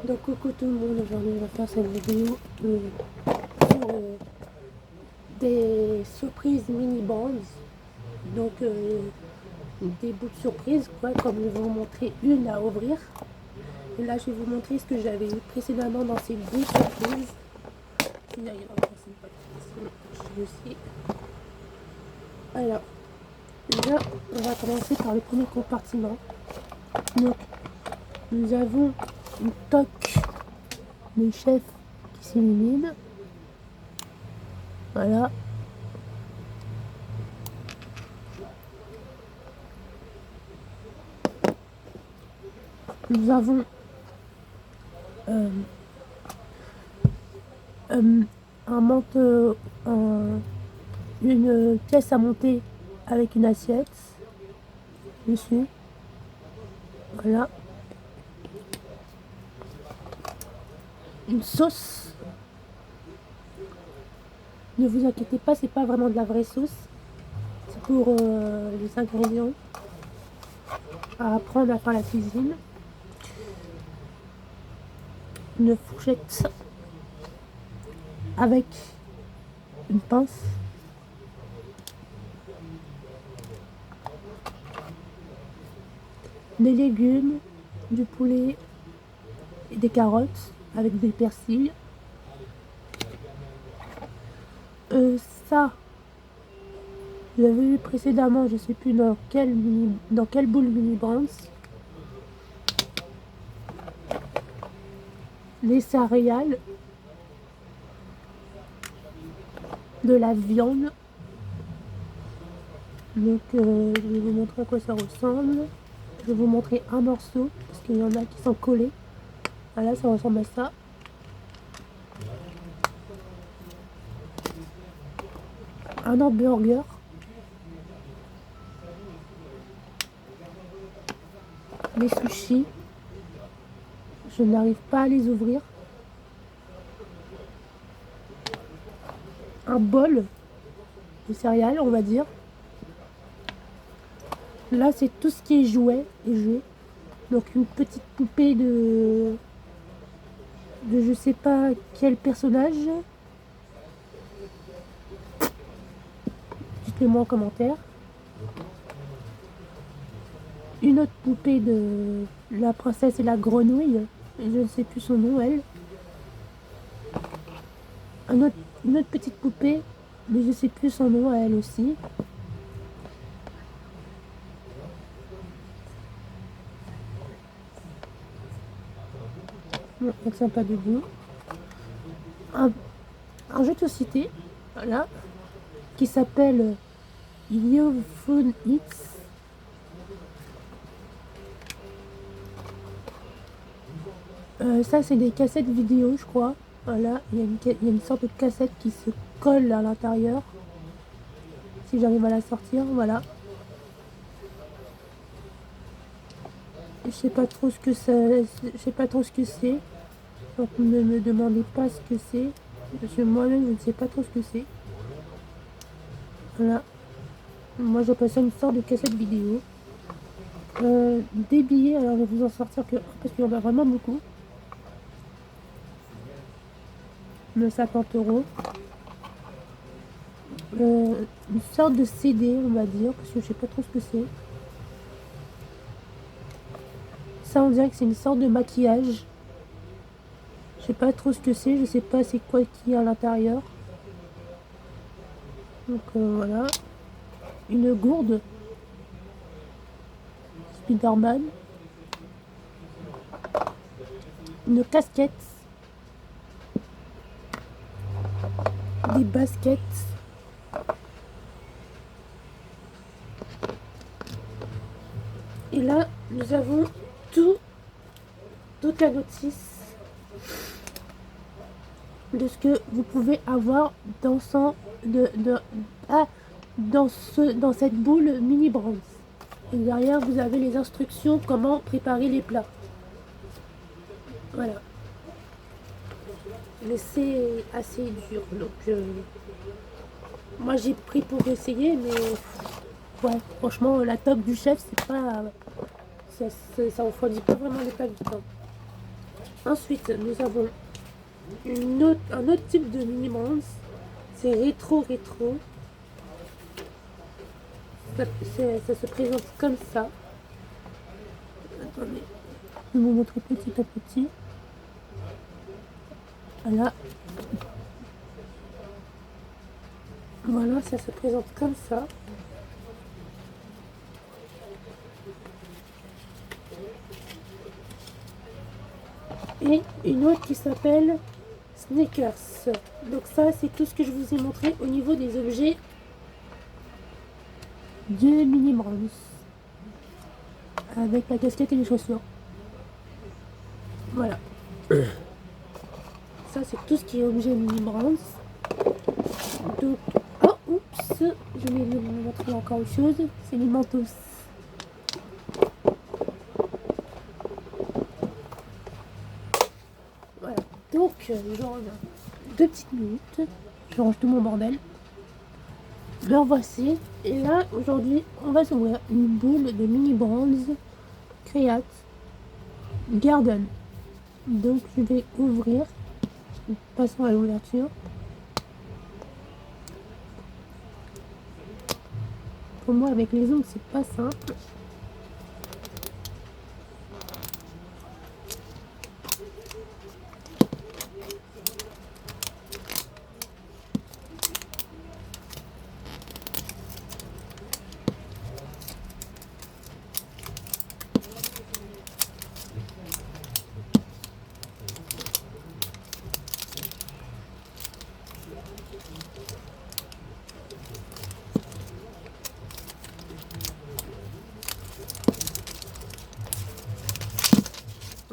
Donc coucou tout le monde, aujourd'hui on va faire cette vidéo sur des surprises mini bands. Donc des bouts de surprise quoi, comme je vais vous montrer une à ouvrir. Et là je vais vous montrer ce que j'avais eu précédemment dans ces bouts de surprise. Là, il y a encore une aussi. Alors déjà on va commencer par le premier compartiment. Donc nous avons une toque de chef qui s'illumine. Voilà. Nous avons un monte, une pièce à monter avec une assiette dessus. Voilà. Une sauce. Ne vous inquiétez pas, c'est pas vraiment de la vraie sauce. C'est pour les ingrédients à apprendre à faire la cuisine. Une fourchette avec une pince. Des légumes, du poulet et des carottes avec des persils. Ça, je l'avais vu précédemment, je sais plus dans quelle boule mini brands. Les céréales, de la viande. Donc je vais vous montrer à quoi ça ressemble. Je vais vous montrer un morceau parce qu'il y en a qui sont collés. Voilà, ça ressemble à ça. Un hamburger. Les sushis. Je n'arrive pas à les ouvrir. Un bol de céréales, on va dire. Là, c'est tout ce qui est jouet et jeux. Donc une petite poupée de je sais pas quel personnage. Dites-le-moi en commentaire. Une autre poupée de la princesse et la grenouille. Je ne sais plus son nom, elle. Une autre petite poupée, mais je ne sais plus son nom à elle aussi. Non, elle ne tient pas debout. Un jeu de société, voilà, qui s'appelle Yo Phone X. Ça, c'est des cassettes vidéo, je crois. Voilà, il y a une sorte de cassette qui se colle à l'intérieur. Si j'arrive à la sortir, voilà. Je sais pas trop ce que c'est. Je sais pas trop ce que c'est. Donc ne me demandez pas ce que c'est. Parce que moi-même, je ne sais pas trop ce que c'est. Voilà. Moi, j'appelle ça une sorte de cassette vidéo. Des billets, alors je vais vous en sortir que parce qu'il y en a vraiment beaucoup. De 50 €. Une sorte de CD, on va dire, parce que je sais pas trop ce que c'est. Ça, on dirait que c'est une sorte de maquillage. Je sais pas trop ce que c'est, je sais pas c'est quoi qui est à l'intérieur. Donc voilà. Une gourde. Spider-Man. Une casquette. Des baskets. Et là, nous avons toute la notice de ce que vous pouvez avoir dans dans cette boule mini brands. Et derrière, vous avez les instructions comment préparer les plats. Voilà. Mais c'est assez dur, donc moi j'ai pris pour essayer, mais ouais, franchement, la toque du chef, c'est pas, ça refroidit pas vraiment les plats du temps. Ensuite, nous avons un autre type de mini bronze. C'est rétro. Ça se présente comme ça. Attendez, je vais vous montrer petit à petit. Voilà. Voilà, ça se présente comme ça. Et une autre qui s'appelle Sneakers. Donc ça, c'est tout ce que je vous ai montré au niveau des objets de mini bronze. Avec la casquette et les chaussures. Voilà. Ça, c'est tout ce qui est objet mini bronze. Donc, oh, oups, je vais vous montrer encore autre chose. C'est les manteaux. Voilà. Donc, je reviens 2 petites minutes. Je range tout mon bordel. Me revoici. Et là, aujourd'hui, on va s'ouvrir une boule de mini bronze Create Garden. Donc, je vais ouvrir. Passons à l'ouverture. Pour moi, avec les ongles, c'est pas simple.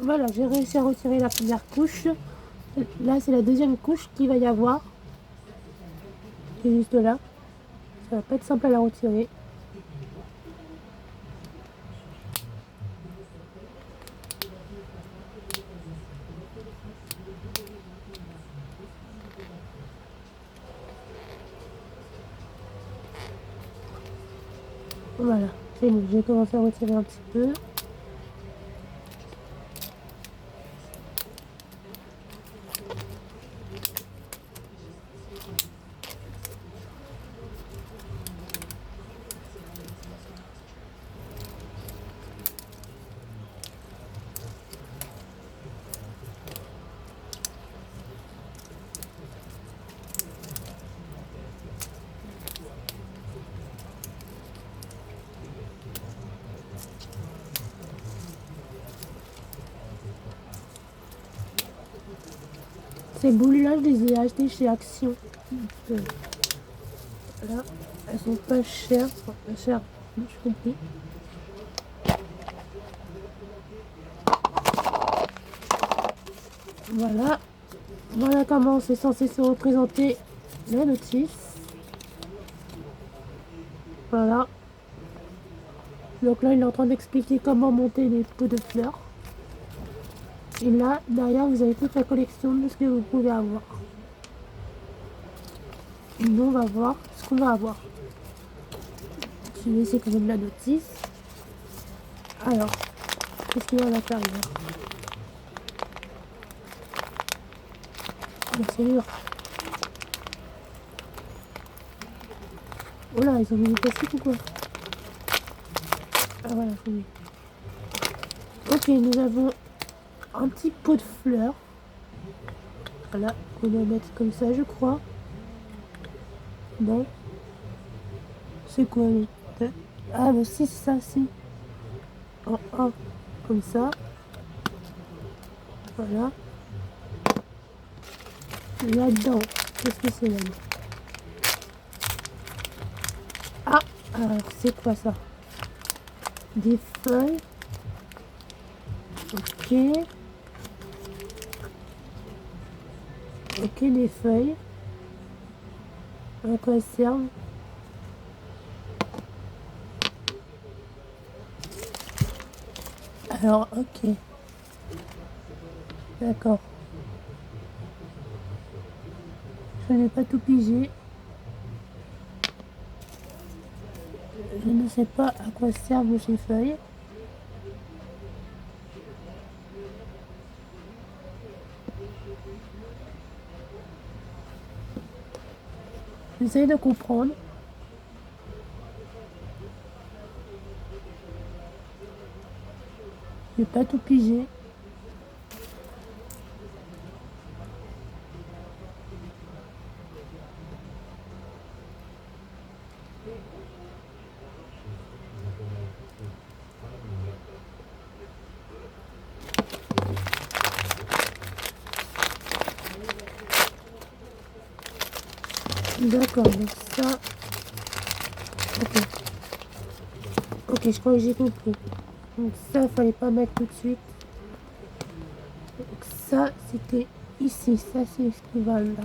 Voilà, j'ai réussi à retirer la première couche. Là, c'est la deuxième couche qu'il va y avoir. Qui est juste là. Ça va pas être simple à la retirer. Voilà, c'est bon, j'ai commencé à retirer un petit peu. Ces boules-là, je les ai achetées chez Action. Là, elles sont pas chères. Enfin, pas chères, je compris. Voilà. Voilà comment c'est censé se représenter la notice. Voilà. Donc là, il est en train d'expliquer comment monter les pots de fleurs. Et là, derrière, vous avez toute la collection de ce que vous pouvez avoir. Et nous, on va voir ce qu'on va avoir. Je vais essayer quand même la notice. Alors, qu'est-ce qu'il y a à l'intérieur? C'est dur. Oh là, ils ont mis du plastique ou quoi? Ah voilà, c'est mis. Ok, nous avons un petit pot de fleurs. Voilà, on va mettre comme ça, je crois. Non. C'est quoi lui? Ah, bah si, c'est ça, si. En un, comme ça. Voilà. Là-dedans, qu'est-ce que c'est là-dedans? Ah, alors c'est quoi ça? Des feuilles. Ok. Ok, des feuilles. À quoi elles servent? Alors, ok. D'accord. Je n'ai pas tout pigé. Je ne sais pas à quoi servent ces feuilles. J'essaie de comprendre. Je vais pas tout piger. D'accord, donc ça... Ok. Ok, je crois que j'ai compris. Donc ça, il fallait pas mettre tout de suite. Donc ça, c'était ici. Ça, c'est ce qui va là.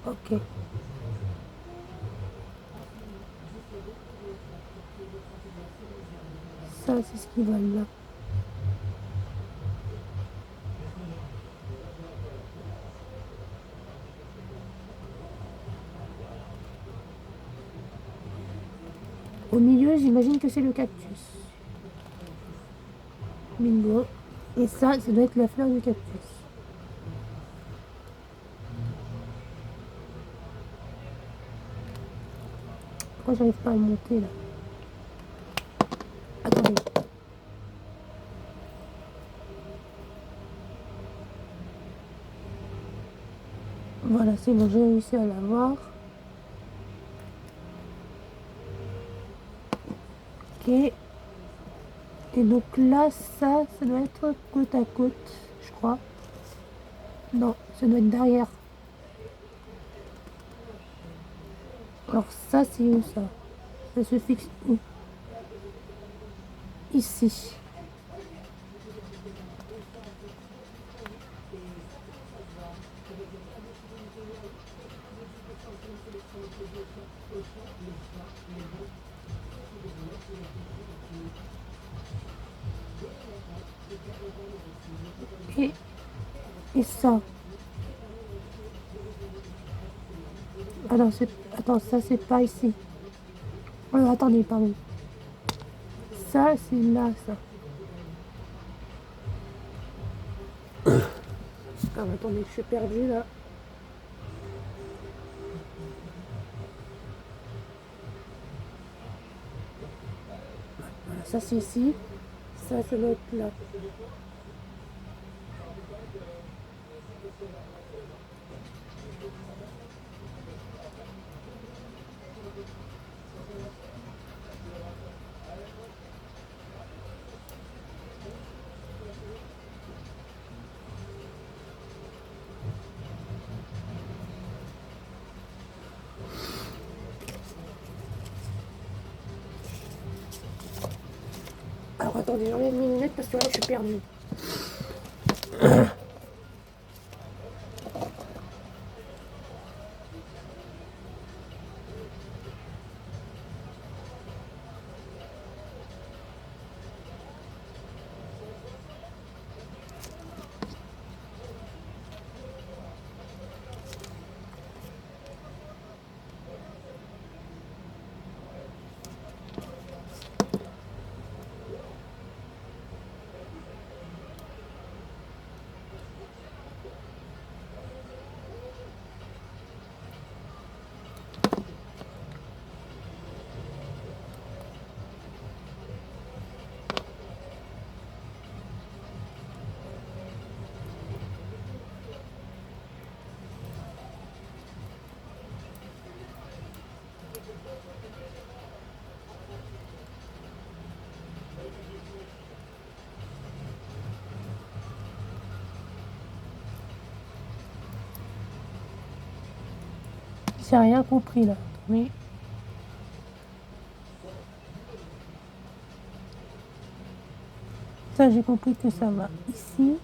Ok. Ça, c'est ce qui va là. Au milieu, j'imagine que c'est le cactus. Bingo. Et ça doit être la fleur du cactus. Pourquoi j'arrive pas à le monter là? Attendez. Voilà, c'est bon, j'ai réussi à l'avoir. Ok. Et donc là, ça doit être côte à côte, je crois. Non, ça doit être derrière. Alors ça, c'est où ça? Ça se fixe où? Ici. Et, et ça. Attends, ça c'est pas ici. Attendez, pardon. Ça, c'est là, ça. Ah, attendez, je suis perdue là. Voilà, ça c'est ici. Ça doit être là. Alors attendez, j'enlève mes lunettes parce que là je suis perdue. J'ai rien compris là. Mais ça, j'ai compris que ça va ici.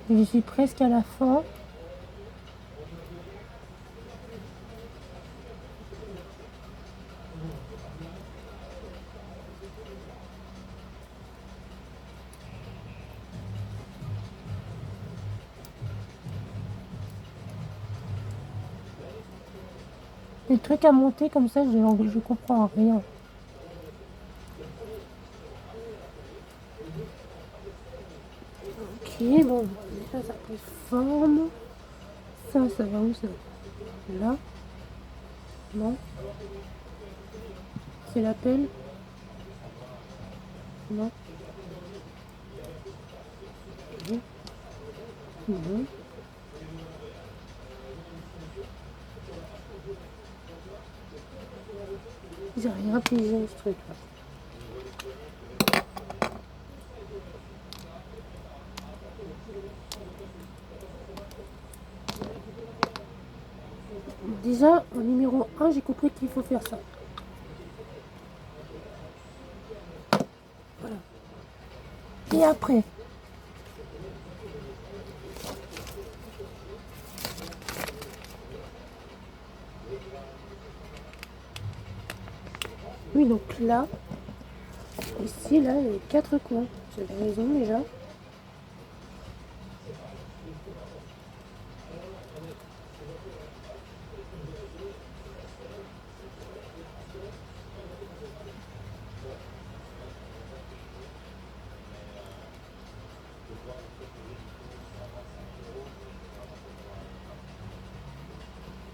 Je suis presque à la fin. Les trucs à monter comme ça, je comprends rien. Ok, bon, déjà ça prend forme. Ça va où ça? Là? Non? C'est la pelle? Non? Non? Non? J'ai rien pigé ce truc là. Déjà, au numéro 1, j'ai compris qu'il faut faire ça. Voilà. Et après, oui, donc là, ici, là, il y a 4 coins. J'avais raison déjà.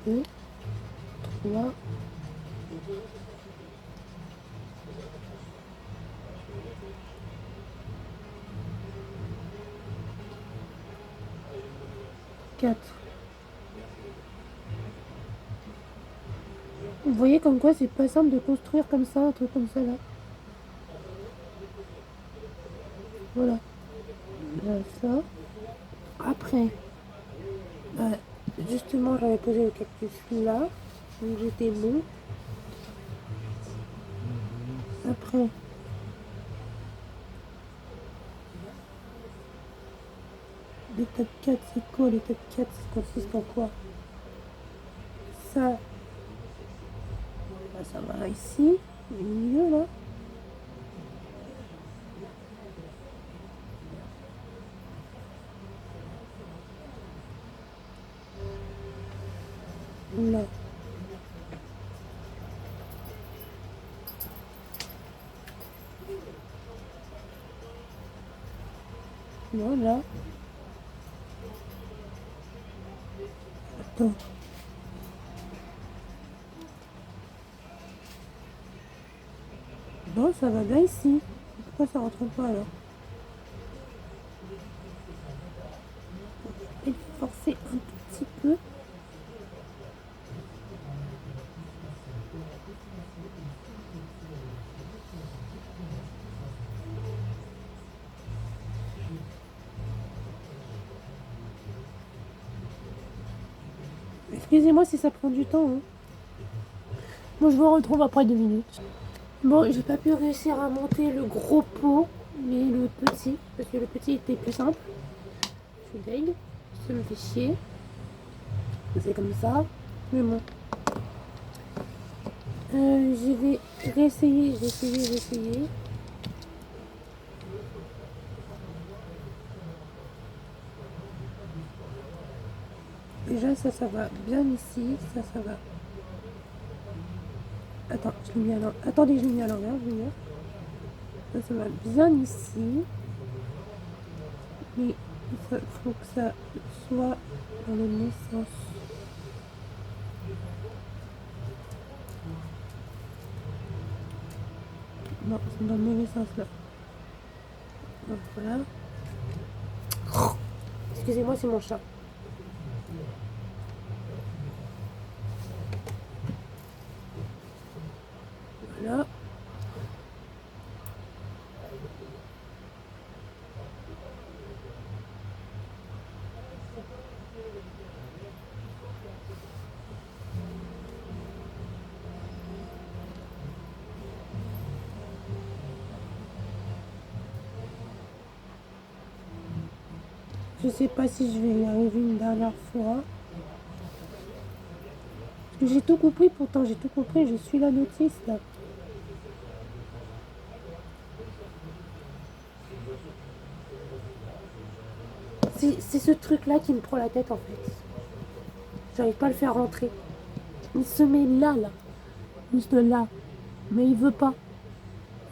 Deux, trois, 4. Vous voyez comme quoi c'est pas simple de construire comme ça, un truc comme ça là. Voilà. Là, ça. Après, justement, j'avais posé le cactus là. Donc j'étais bon. Après, l'étape 4, c'est quoi? L'étape 4, ça consiste en quoi? Ça, bah, ça va ici, au milieu là. Là. Voilà. Attends. Bon, ça va bien ici. Pourquoi ça rentre pas alors? Je vais forcer un tout petit peu. Excusez-moi si ça prend du temps. Hein. Bon, je vous retrouve après 2 minutes. Bon, j'ai pas pu réussir à monter le gros pot, mais le petit, parce que le petit était plus simple. Je suis deg, ça me fait chier. C'est comme ça. Mais bon. Je vais réessayer, j'ai essayé. Déjà, ça va bien ici. Ça va. Attends, je l'ai mis à l'envers. Attendez, je l'ai mis à l'envers, je vais dire. Ça va bien ici. Mais il faut que ça soit dans le bon sens. Non, c'est dans le mauvais sens là. Donc voilà. Excusez-moi, c'est mon chat. Voilà. Je sais pas si je vais y arriver une dernière fois. Parce que j'ai tout compris, pourtant j'ai tout compris, je suis la notice là. C'est ce truc là qui me prend la tête en fait. J'arrive pas à le faire rentrer. Il se met là, là. Juste là. Mais il veut pas.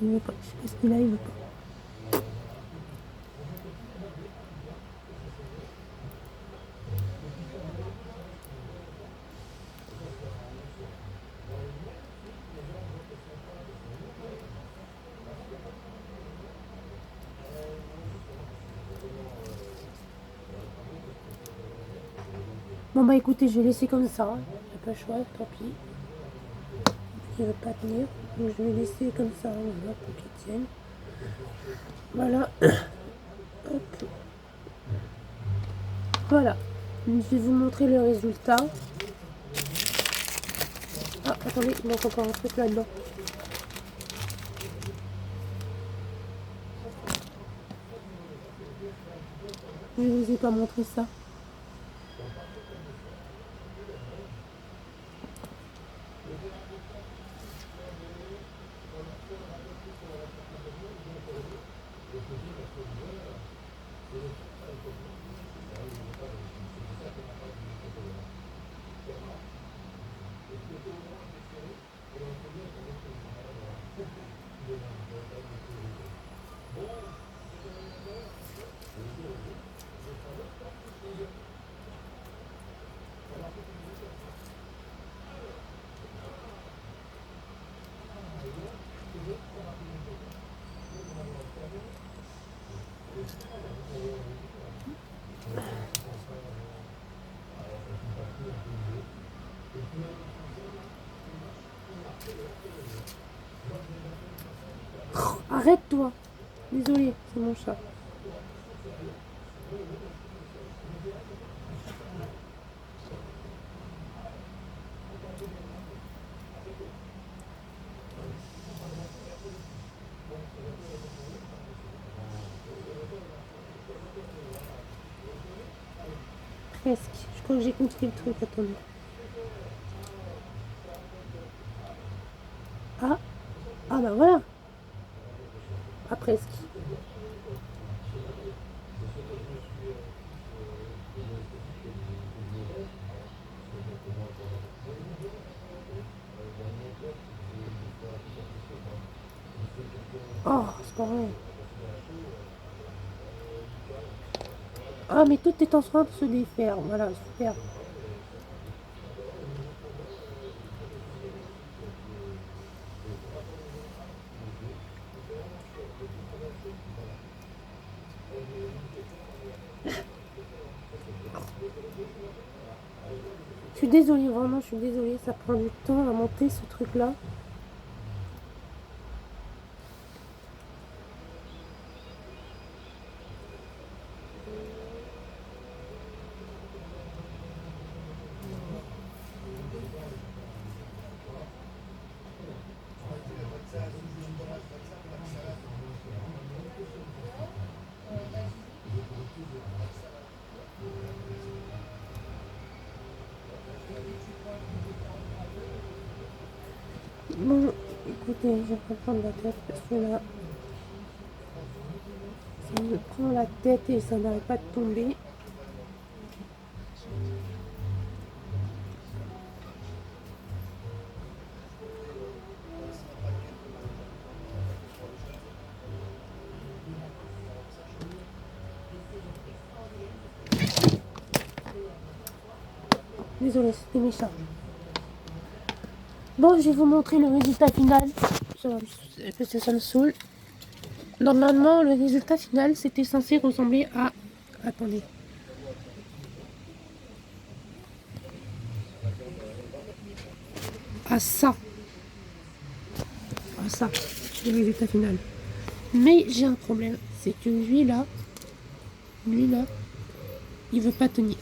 Il veut pas. Je sais pas ce qu'il a, il veut pas. Bon bah écoutez, je vais laisser comme ça. J'ai pas le choix, tant pis. Il veut pas tenir. Donc je vais laisser comme ça, voilà, pour qu'il tienne. Voilà. Hop. Voilà. Je vais vous montrer le résultat. Ah, attendez, il manque encore un truc là-dedans. Je ne vous ai pas montré ça. Arrête-toi. Désolée, c'est mon chat. Presque. Je crois que j'ai compris le truc. Attendez. Ah. Ah bah voilà. Ah presque. Oh, c'est pas vrai. Ah, mais tout est en train de se défaire. Voilà, super. Je suis désolée, vraiment, je suis désolée. Ça prend du temps à monter ce truc-là. Bon, écoutez, je vais prendre la tête parce que là, ça me prend la tête et ça n'arrête pas de tomber. Désolée, c'était méchant. Bon, je vais vous montrer le résultat final. Ça me saoule. Normalement, le résultat final, c'était censé ressembler à... Attendez. À ça. À ça, le résultat final. Mais j'ai un problème. C'est que lui là, il veut pas tenir.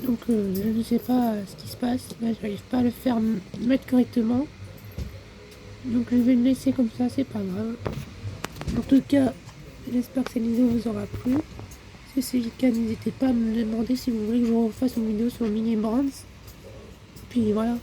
Donc je ne sais pas ce qui se passe. Là, j'arrive pas à le faire mettre correctement. Donc je vais le laisser comme ça, c'est pas grave. En tout cas, j'espère que cette vidéo vous aura plu. Si c'est le cas, n'hésitez pas à me demander si vous voulez que je refasse une vidéo sur Mini Brands. Puis voilà.